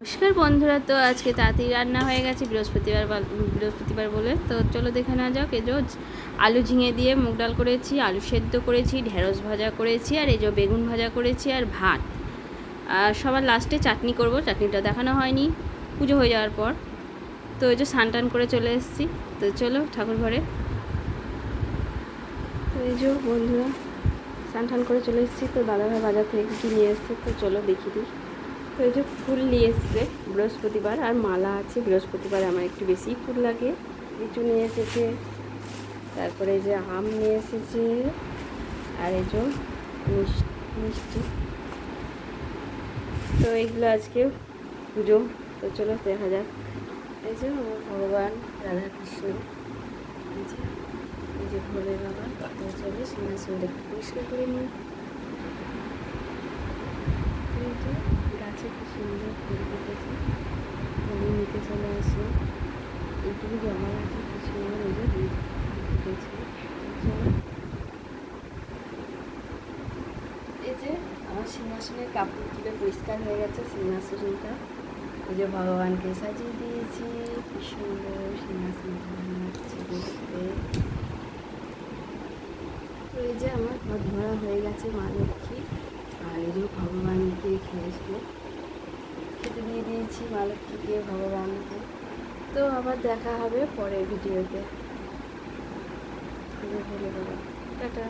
নমস্কার বন্ধুরা, তো আজকে তাড়াতাড়ি রান্না হয়ে গেছে বৃহস্পতিবার বলে। তো চলো দেখে নেওয়া যাক। এই যে আলু ঝিঙে দিয়ে মুগ ডাল করেছি, আলু সেদ্ধ করেছি, ঢেঁড়স ভাজা করেছি, আর এই যে বেগুন ভাজা করেছি, আর ভাত। আর সবার লাস্টে চাটনি করব, চাটনিটা দেখানো হয়নি পুজো হয়ে যাওয়ার পর। তো এই যে স্নান টান করে চলে এসেছি। তো চলো ঠাকুর ঘরে। তো এই যে বন্ধুরা স্নান টান করে চলে এসেছি। তো দাদাভাই বাজার থেকে কী নিয়ে এসছে, তো চলো দেখি দিই। তো এই যে ফুল নিয়ে এসছে বৃহস্পতিবার, আর মালা আছে। বৃহস্পতিবার আমার একটু বেশি ফুল লাগে। লিচু নিয়ে এসেছে, তারপরে এই যে আম নিয়ে এসেছে, আর এই যে মিষ্টি। তো এইগুলো আজকে পুজো। তো চলো দেখা যাক। এই যে আমার ভগবান রাধাকৃষ্ণ, এই যে ভোলে বাবা। তো চলো সিংহাসনটা পরিষ্কার করে নিই। গাছে কি সুন্দর ফুল ফুটেছে, আমি নিতে চলে আসি। এইটুকু জমা আছে, কি সুন্দর এই যে ফুটেছে। এই যে আমার সিংহাসনের কাপড় তুলে পরিষ্কার হয়ে গেছে সিংহাসনটা। এই যে ভগবানকে সাজিয়ে দিয়েছি, কি সুন্দর সিংহাসনটা লাগছে দেখতে। তো এই যে আমার ঘর ধরা হয়ে গেছে মা লক্ষ্মী, আর এই যে ভগবানকে খেতে দিয়ে দিয়েছি মা লক্ষ্মীকে, ভগবানকে। তো আবার দেখা হবে পরের ভিডিওতে। টাটা।